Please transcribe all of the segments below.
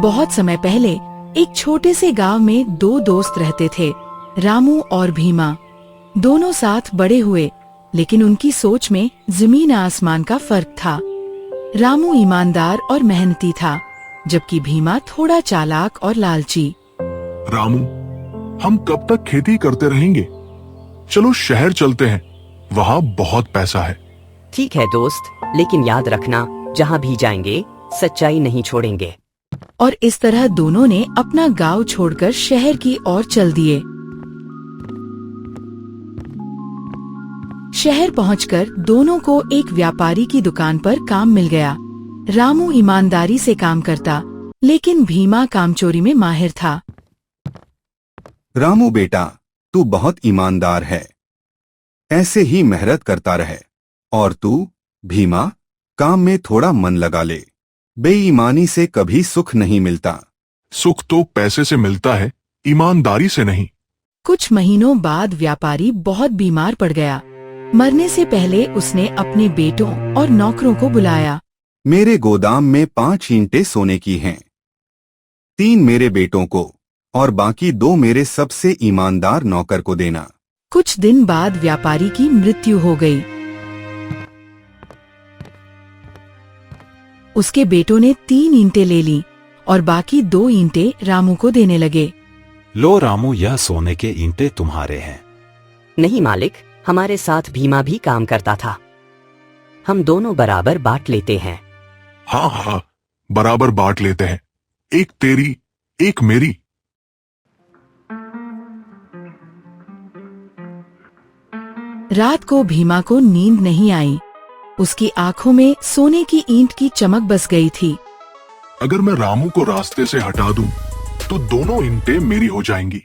बहुत समय पहले एक छोटे से गांव में दो दोस्त रहते थे, रामू और भीमा। दोनों साथ बड़े हुए, लेकिन उनकी सोच में जमीन आसमान का फर्क था। रामू ईमानदार और मेहनती था, जबकि भीमा थोड़ा चालाक और लालची। रामू, हम कब तक खेती करते रहेंगे? चलो शहर चलते हैं, वहाँ बहुत पैसा है। ठीक है दोस्त, लेकिन याद रखना, जहाँ भी जाएंगे सच्चाई नहीं छोड़ेंगे। और इस तरह दोनों ने अपना गांव छोड़कर शहर की ओर चल दिए। शहर पहुंचकर दोनों को एक व्यापारी की दुकान पर काम मिल गया। रामू ईमानदारी से काम करता, लेकिन भीमा कामचोरी में माहिर था। रामू बेटा, तू बहुत ईमानदार है, ऐसे ही मेहनत करता रहे। और तू भीमा, काम में थोड़ा मन लगा ले, बेईमानी से कभी सुख नहीं मिलता। सुख तो पैसे से मिलता है, ईमानदारी से नहीं। कुछ महीनों बाद व्यापारी बहुत बीमार पड़ गया। मरने से पहले उसने अपने बेटों और नौकरों को बुलाया। मेरे गोदाम में 5 ईंटें सोने की हैं, 3 मेरे बेटों को और बाकी 2 मेरे सबसे ईमानदार नौकर को देना। कुछ दिन बाद व्यापारी की मृत्यु हो गई। उसके बेटों ने 3 ईंटें ले ली और बाकी 2 ईंटें रामू को देने लगे। लो रामू, यह सोने के ईंटें तुम्हारे हैं। नहीं मालिक, हमारे साथ भीमा भी काम करता था, हम दोनों बराबर बांट लेते हैं। हाँ हाँ, बराबर बांट लेते हैं, एक तेरी एक मेरी। रात को भीमा को नींद नहीं आई। उसकी आंखों में सोने की ईंट की चमक बस गई थी। अगर मैं रामू को रास्ते से हटा दूं, तो दोनों ईंटें मेरी हो जाएंगी।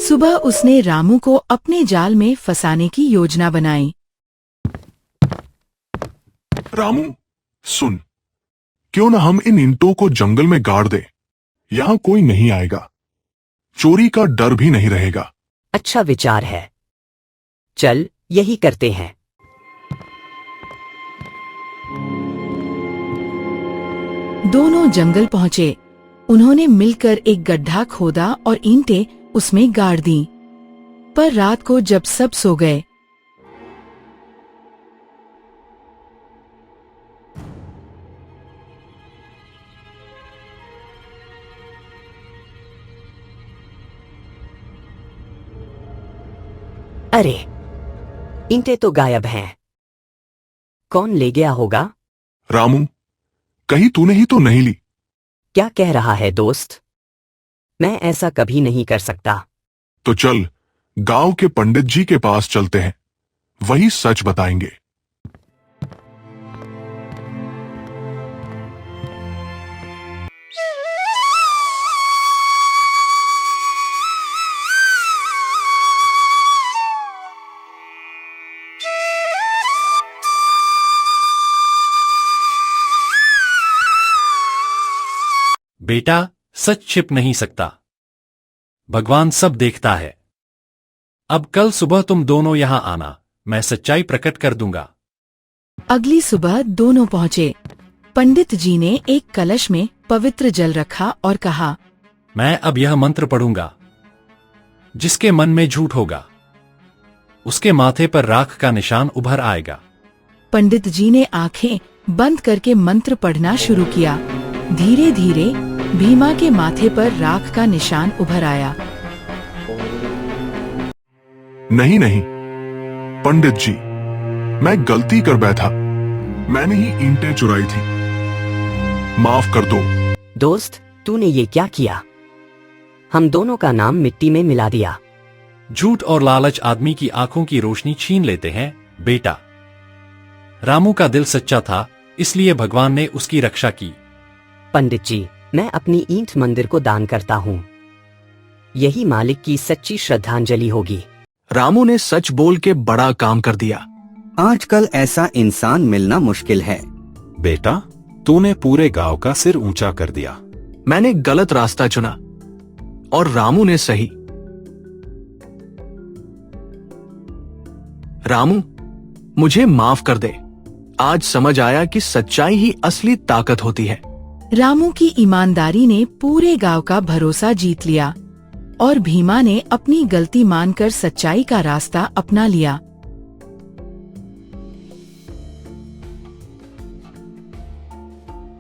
सुबह उसने रामू को अपने जाल में फंसाने की योजना बनाई। रामू सुन, क्यों न हम इन ईंटों को जंगल में गाड़ दें? यहाँ कोई नहीं आएगा, चोरी का डर भी नहीं रहेगा। अच्छा विचार है, चल यही करते हैं। दोनों जंगल पहुंचे। उन्होंने मिलकर एक गड्ढा खोदा और ईंटें उसमें गाड़ दी। पर रात को जब सब सो गए, अरे, ईंटें तो गायब हैं। कौन ले गया होगा? रामू, कहीं तूने ही तो नहीं ली? क्या कह रहा है दोस्त? मैं ऐसा कभी नहीं कर सकता। तो चल, गांव के पंडित जी के पास चलते हैं, वही सच बताएंगे। बेटा, सच छिप नहीं सकता, भगवान सब देखता है। अब कल सुबह तुम दोनों यहां आना, मैं सच्चाई प्रकट कर दूंगा। अगली सुबह दोनों पहुंचे। पंडित जी ने एक कलश में पवित्र जल रखा और कहा, मैं अब यह मंत्र पढ़ूंगा। जिसके मन में झूठ होगा, उसके माथे पर राख का निशान उभर आएगा। पंडित जी ने आंखें बंद करके मंत्र पढ़ना शुरू किया। धीरे धीरे भीमा के माथे पर राख का निशान उभर आया। नहीं नहीं पंडित जी, मैं गलती कर बैठा, मैंने ही ईंटें चुराई थी, माफ कर दो। दोस्त, तूने ये क्या किया? हम दोनों का नाम मिट्टी में मिला दिया। झूठ और लालच आदमी की आंखों की रोशनी छीन लेते हैं बेटा। रामू का दिल सच्चा था, इसलिए भगवान ने उसकी रक्षा की। पंडित जी, मैं अपनी ईंट मंदिर को दान करता हूँ, यही मालिक की सच्ची श्रद्धांजलि होगी। रामू ने सच बोल के बड़ा काम कर दिया। आजकल ऐसा इंसान मिलना मुश्किल है। बेटा, तूने पूरे गांव का सिर ऊंचा कर दिया। मैंने गलत रास्ता चुना और रामू ने सही। रामू, मुझे माफ कर दे आज समझ आया कि सच्चाई ही असली ताकत होती है। रामू की ईमानदारी ने पूरे गांव का भरोसा जीत लिया और भीमा ने अपनी गलती मानकर सच्चाई का रास्ता अपना लिया।